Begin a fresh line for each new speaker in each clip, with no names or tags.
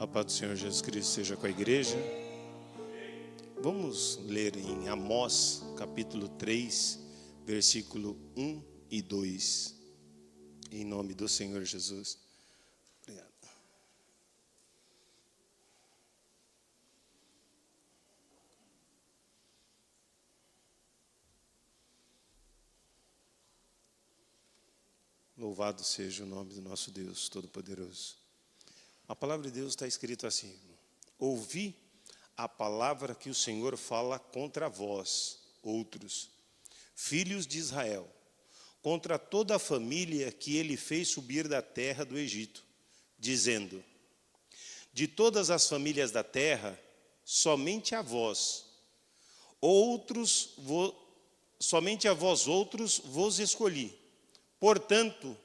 A paz do Senhor Jesus Cristo seja com a igreja. Vamos ler em Amós, capítulo 3, versículo 1 e 2. Em nome do Senhor Jesus. Obrigado. Louvado seja o nome do nosso Deus Todo-Poderoso. A palavra de Deus está escrito assim: ouvi a palavra que o Senhor fala contra vós, outros, filhos de Israel, contra toda a família que ele fez subir da terra do Egito, dizendo: de todas as famílias da terra, somente a vós, somente a vós outros vos escolhi. Portanto,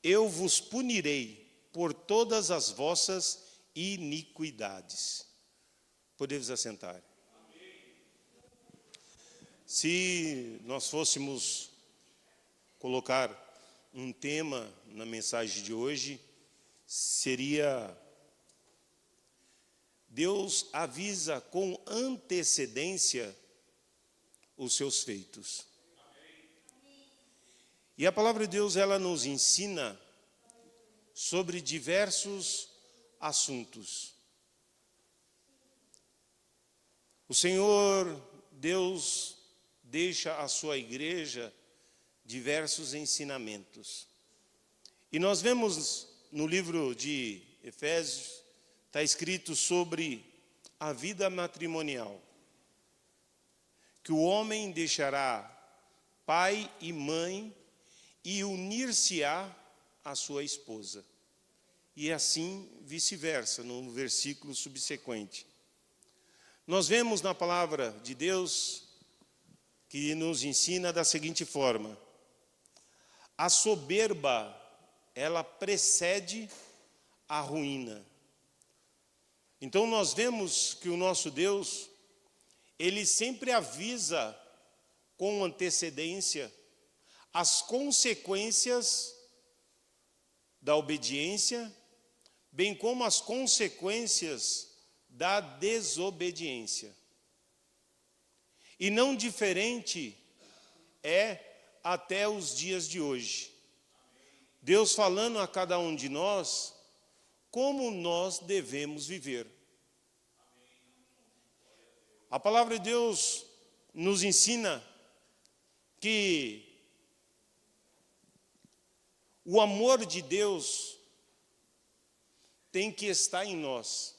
eu vos punirei por todas as vossas iniquidades. Podemos assentar. Se nós fôssemos colocar um tema na mensagem de hoje, seria: Deus avisa com antecedência os seus feitos. E a palavra de Deus, ela nos ensina sobre diversos assuntos. O Senhor Deus deixa à sua igreja diversos ensinamentos. E nós vemos no livro de Efésios, está escrito sobre a vida matrimonial, que o homem deixará pai e mãe e unir-se-á à sua esposa. E assim vice-versa, no versículo subsequente. Nós vemos na palavra de Deus que nos ensina da seguinte forma: a soberba, ela precede a ruína. Então nós vemos que o nosso Deus, ele sempre avisa com antecedência as consequências da obediência, bem como as consequências da desobediência. E não diferente é até os dias de hoje. Deus falando a cada um de nós como nós devemos viver. A palavra de Deus nos ensina que o amor de Deus tem que estar em nós.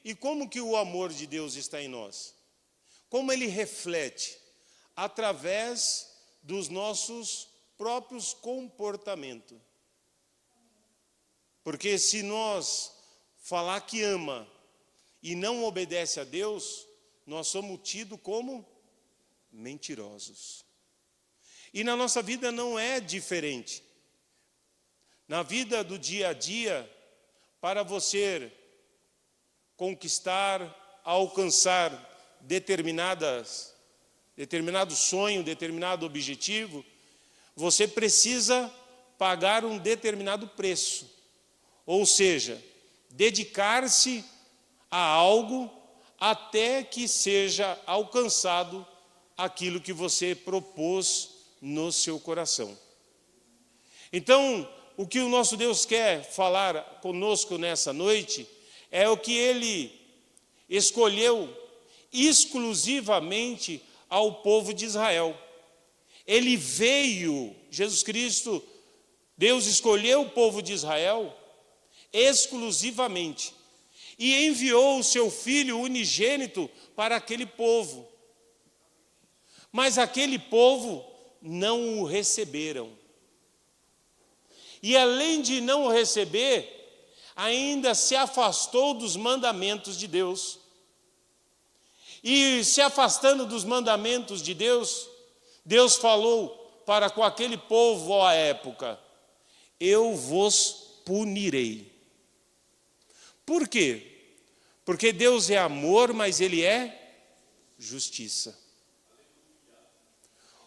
E como que o amor de Deus está em nós? Como ele reflete? Através dos nossos próprios comportamentos. Porque se nós falar que ama e não obedece a Deus, nós somos tidos como mentirosos. E na nossa vida não é diferente. Na vida do dia a dia, para você conquistar, alcançar determinado sonho, determinado objetivo, você precisa pagar um determinado preço. Ou seja, dedicar-se a algo até que seja alcançado aquilo que você propôs no seu coração. Então, o que o nosso Deus quer falar conosco nessa noite é o que Ele escolheu exclusivamente ao povo de Israel. Ele veio, Jesus Cristo, Deus escolheu o povo de Israel exclusivamente e enviou o seu Filho unigênito para aquele povo. Mas aquele povo não o receberam. E além de não o receber, ainda se afastou dos mandamentos de Deus. E se afastando dos mandamentos de Deus, Deus falou para com aquele povo à época: eu vos punirei. Por quê? Porque Deus é amor, mas Ele é justiça.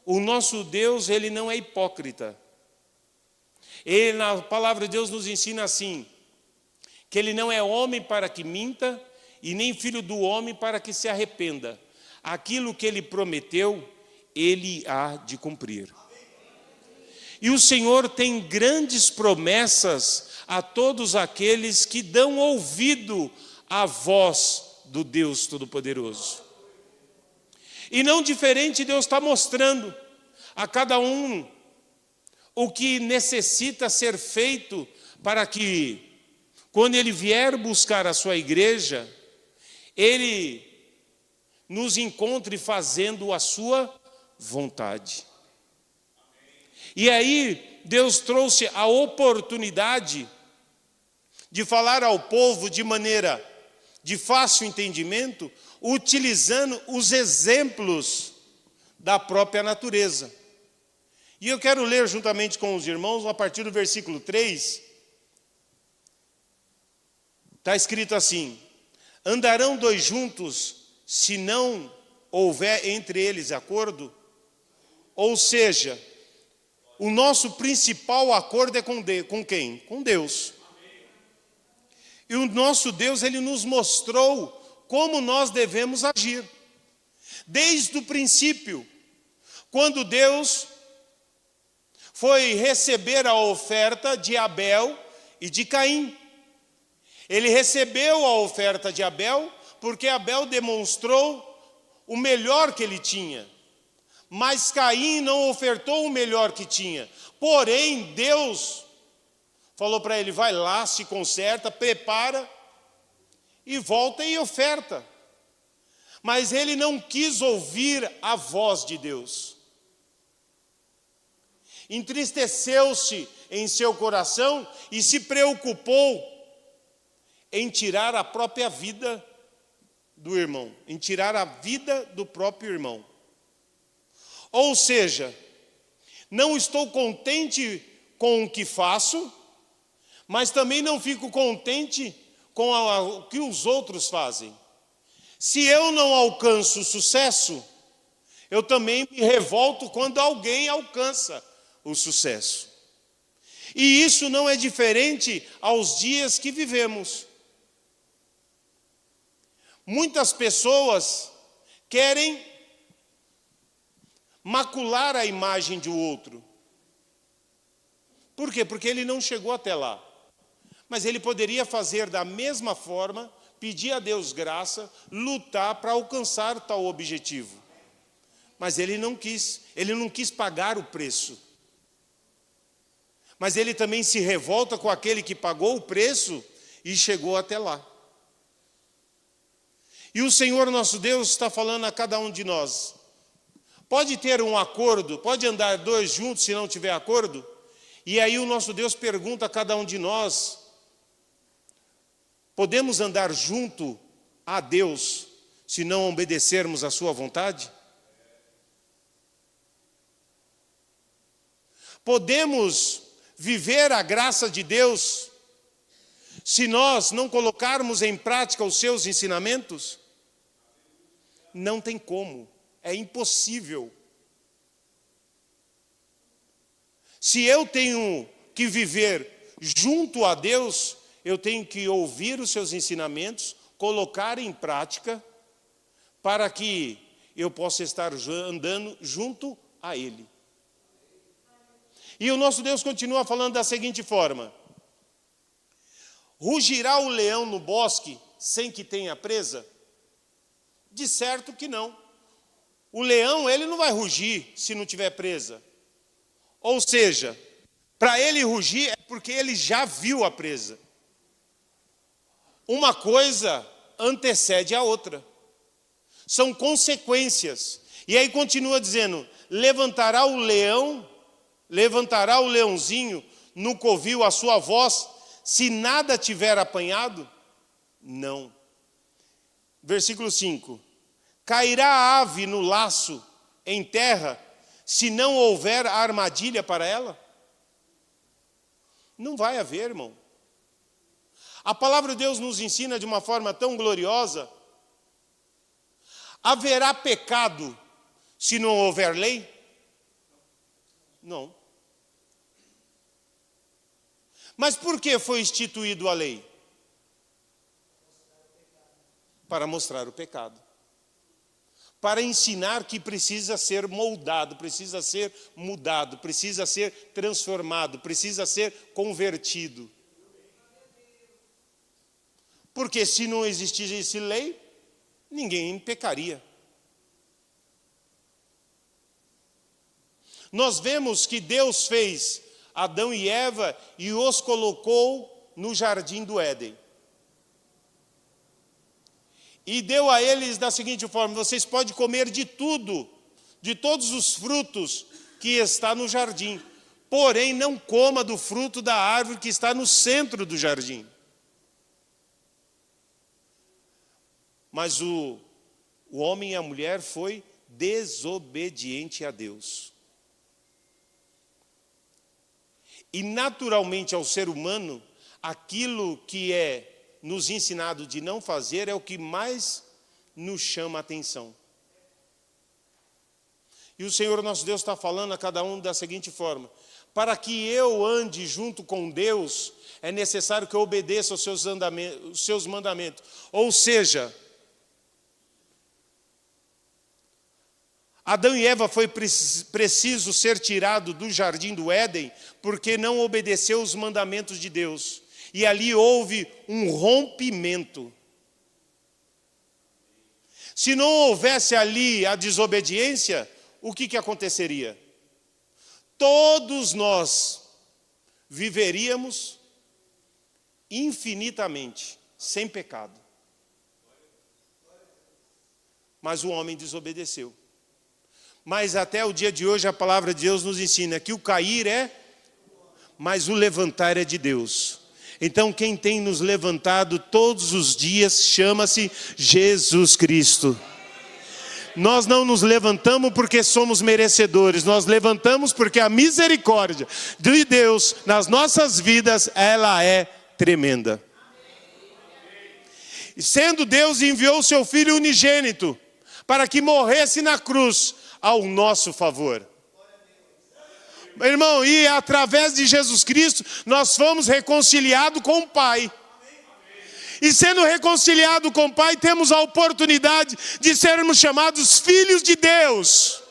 O nosso Deus, Ele não é hipócrita. Ele, na palavra de Deus, nos ensina assim: que ele não é homem para que minta, e nem filho do homem para que se arrependa. Aquilo que ele prometeu, ele há de cumprir. E o Senhor tem grandes promessas a todos aqueles que dão ouvido à voz do Deus Todo-Poderoso. E não diferente, Deus está mostrando a cada um o que necessita ser feito para que, quando Ele vier buscar a sua igreja, Ele nos encontre fazendo a sua vontade. E aí, Deus trouxe a oportunidade de falar ao povo de maneira de fácil entendimento, utilizando os exemplos da própria natureza. E eu quero ler juntamente com os irmãos, a partir do versículo 3, está escrito assim: andarão dois juntos, se não houver entre eles acordo? Ou seja, o nosso principal acordo é com quem? Com Deus. E o nosso Deus, Ele nos mostrou como nós devemos agir. Desde o princípio, quando Deus foi receber a oferta de Abel e de Caim. Ele recebeu a oferta de Abel porque Abel demonstrou o melhor que ele tinha. Mas Caim não ofertou o melhor que tinha. Porém, Deus falou para ele: vai lá, se conserta, prepara e volta e oferta. Mas ele não quis ouvir a voz de Deus. Entristeceu-se em seu coração e se preocupou em tirar a própria vida do irmão, em tirar a vida do próprio irmão. Ou seja, não estou contente com o que faço, mas também não fico contente com o que os outros fazem. Se eu não alcanço sucesso, eu também me revolto quando alguém alcança o sucesso. E isso não é diferente aos dias que vivemos. Muitas pessoas querem macular a imagem de outro. Por quê? Porque ele não chegou até lá. Mas ele poderia fazer da mesma forma, pedir a Deus graça, lutar para alcançar tal objetivo. Mas ele não quis pagar o preço. Mas ele também se revolta com aquele que pagou o preço e chegou até lá. E o Senhor nosso Deus está falando a cada um de nós: pode ter um acordo, pode andar dois juntos se não tiver acordo? E aí o nosso Deus pergunta a cada um de nós: podemos andar junto a Deus se não obedecermos à sua vontade? Podemos viver a graça de Deus se nós não colocarmos em prática os seus ensinamentos? Não tem como, é impossível. Se eu tenho que viver junto a Deus, eu tenho que ouvir os seus ensinamentos, colocar em prática, para que eu possa estar andando junto a Ele. E o nosso Deus continua falando da seguinte forma: rugirá o leão no bosque sem que tenha presa? De certo que não. O leão, ele não vai rugir se não tiver presa. Ou seja, para ele rugir é porque ele já viu a presa. Uma coisa antecede a outra. São consequências. E aí continua dizendo: levantará o leãozinho no covil a sua voz, se nada tiver apanhado? Não. Versículo 5. Cairá a ave no laço em terra, se não houver armadilha para ela? Não vai haver, irmão. A palavra de Deus nos ensina de uma forma tão gloriosa. Haverá pecado se não houver lei? Não. Mas por que foi instituído a lei? para mostrar o pecado, para ensinar que precisa ser moldado, precisa ser mudado, precisa ser transformado, precisa ser convertido. Porque se não existisse lei, ninguém pecaria. Nós vemos que Deus fez Adão e Eva e os colocou no jardim do Éden. E deu a eles da seguinte forma: vocês podem comer de tudo, de todos os frutos que está no jardim. Porém, não coma do fruto da árvore que está no centro do jardim. Mas o homem e a mulher foi desobediente a Deus. E naturalmente ao ser humano, aquilo que é nos ensinado de não fazer é o que mais nos chama a atenção. E o Senhor nosso Deus está falando a cada um da seguinte forma: para que eu ande junto com Deus, é necessário que eu obedeça aos seus mandamentos. Ou seja, Adão e Eva foi preciso ser tirado do jardim do Éden porque não obedeceu os mandamentos de Deus. E ali houve um rompimento. Se não houvesse ali a desobediência, o que aconteceria? Todos nós viveríamos infinitamente sem pecado. Mas o homem desobedeceu. Mas até o dia de hoje a palavra de Deus nos ensina que o cair mas o levantar é de Deus. Então quem tem nos levantado todos os dias chama-se Jesus Cristo. Nós não nos levantamos porque somos merecedores, nós levantamos porque a misericórdia de Deus nas nossas vidas, ela é tremenda. E sendo Deus, enviou o seu Filho unigênito para que morresse na cruz ao nosso favor. Meu irmão, e através de Jesus Cristo, nós fomos reconciliados com o Pai. E sendo reconciliado com o Pai, temos a oportunidade de sermos chamados filhos de Deus.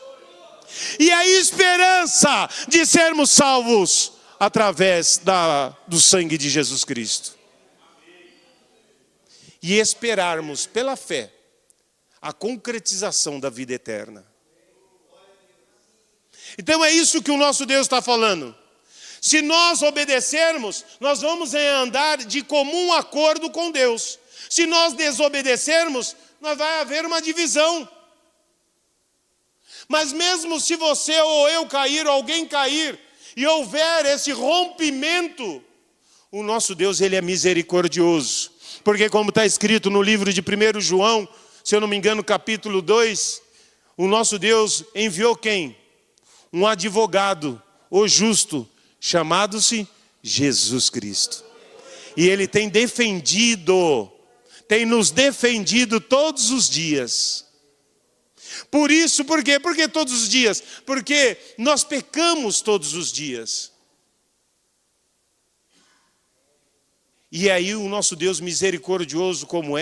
E a esperança de sermos salvos através do sangue de Jesus Cristo. E esperarmos pela fé a concretização da vida eterna. Então é isso que o nosso Deus está falando. Se nós obedecermos, nós vamos andar de comum acordo com Deus. Se nós desobedecermos, vai haver uma divisão. Mas mesmo se você ou eu cair, ou alguém cair, e houver esse rompimento, o nosso Deus, ele é misericordioso. Porque como está escrito no livro de 1 João, se eu não me engano, capítulo 2, o nosso Deus enviou quem? Um advogado, o justo, chamado-se Jesus Cristo. E ele tem nos defendido todos os dias. Por isso, por quê? Por que todos os dias? Porque nós pecamos todos os dias. E aí o nosso Deus misericordioso como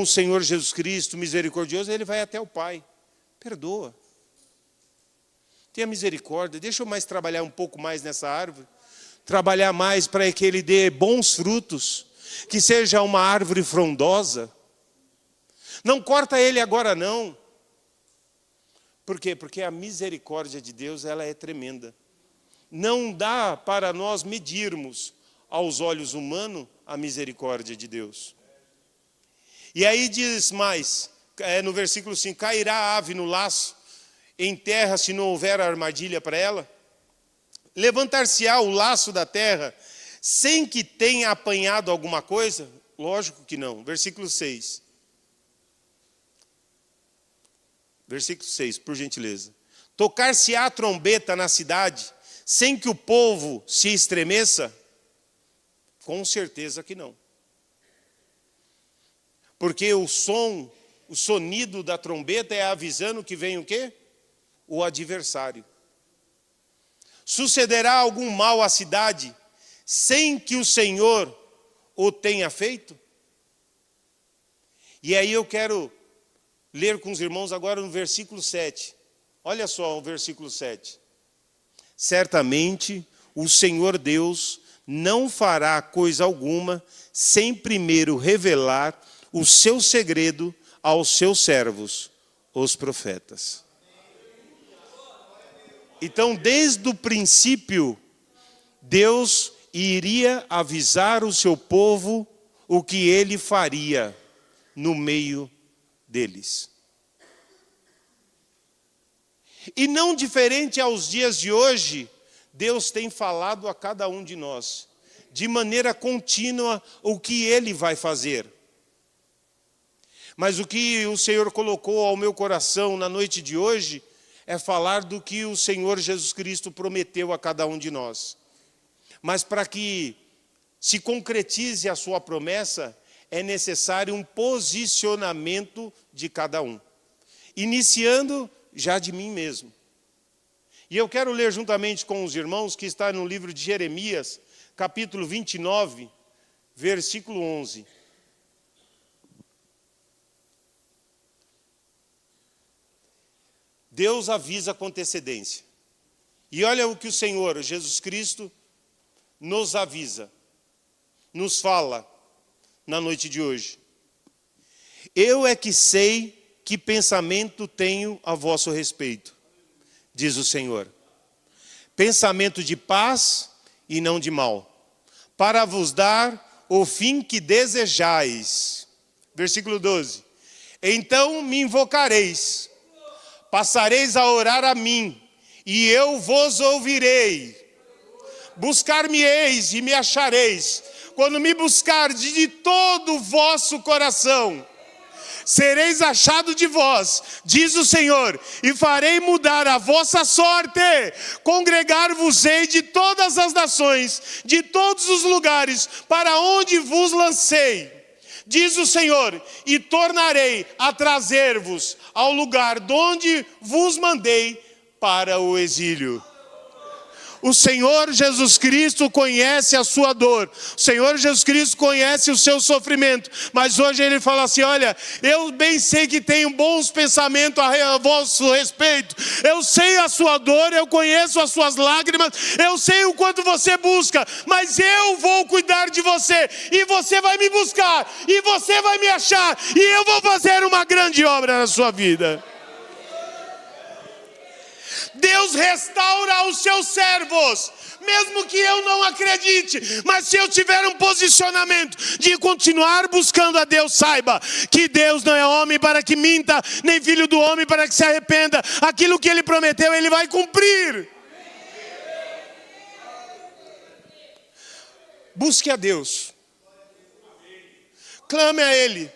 o Senhor Jesus Cristo misericordioso, ele vai até o Pai. Perdoa. Tenha misericórdia, deixa eu mais trabalhar um pouco mais nessa árvore. Trabalhar mais para que ele dê bons frutos. Que seja uma árvore frondosa. Não corta ele agora não. Por quê? Porque a misericórdia de Deus, ela é tremenda. Não dá para nós medirmos aos olhos humanos a misericórdia de Deus. E aí diz mais, no versículo 5, cairá a ave no laço, em terra se não houver armadilha para ela? Levantar-se-á o laço da terra, sem que tenha apanhado alguma coisa? Lógico que não. Versículo 6. Versículo 6, por gentileza. Tocar-se-á a trombeta na cidade, sem que o povo se estremeça? Com certeza que não. Porque o sonido da trombeta é avisando que vem o quê? O adversário. Sucederá algum mal à cidade, sem que o Senhor o tenha feito? E aí eu quero ler com os irmãos agora no versículo 7. Olha só o versículo 7. Certamente o Senhor Deus não fará coisa alguma sem primeiro revelar o seu segredo aos seus servos, os profetas. Então, desde o princípio, Deus iria avisar o seu povo o que ele faria no meio deles. E não diferente aos dias de hoje, Deus tem falado a cada um de nós, de maneira contínua, o que Ele vai fazer. Mas o que o Senhor colocou ao meu coração na noite de hoje, é falar do que o Senhor Jesus Cristo prometeu a cada um de nós. Mas para que se concretize a sua promessa, é necessário um posicionamento de cada um. Iniciando já de mim mesmo. E eu quero ler juntamente com os irmãos, que está no livro de Jeremias, capítulo 29, versículo 11. Deus avisa com antecedência. E olha o que o Senhor, Jesus Cristo, nos avisa, nos fala na noite de hoje. Eu é que sei que pensamento tenho a vosso respeito, diz o Senhor. Pensamento de paz e não de mal, para vos dar o fim que desejais. Versículo 12. Então me invocareis, passareis a orar a mim, e eu vos ouvirei. Buscar-me-eis e me achareis, quando me buscardes de todo o vosso coração. Sereis achado de vós, diz o Senhor, e farei mudar a vossa sorte. Congregar-vos-ei de todas as nações, de todos os lugares, para onde vos lancei, diz o Senhor, e tornarei a trazer-vos ao lugar de onde vos mandei para o exílio. O Senhor Jesus Cristo conhece a sua dor. O Senhor Jesus Cristo conhece o seu sofrimento. Mas hoje Ele fala assim, olha, eu bem sei que tenho bons pensamentos a vosso respeito. Eu sei a sua dor, eu conheço as suas lágrimas, eu sei o quanto você busca. Mas eu vou cuidar de você. E você vai me buscar. E você vai me achar. E eu vou fazer uma grande obra na sua vida. Deus restaura os seus servos, mesmo que eu não acredite, mas se eu tiver um posicionamento de continuar buscando a Deus, saiba que Deus não é homem para que minta, nem filho do homem para que se arrependa. Aquilo que Ele prometeu, Ele vai cumprir. Busque a Deus, clame a Ele.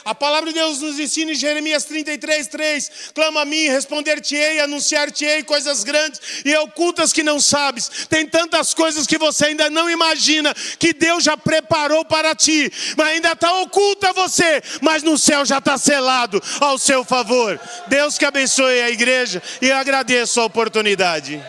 A palavra de Deus nos ensina em Jeremias 33:3. Clama a mim, responder-te-ei, anunciar-te-ei coisas grandes e ocultas que não sabes. Tem tantas coisas que você ainda não imagina, que Deus já preparou para ti, mas ainda está oculta a você, mas no céu já está selado ao seu favor. Deus que abençoe a igreja, e eu agradeço a oportunidade.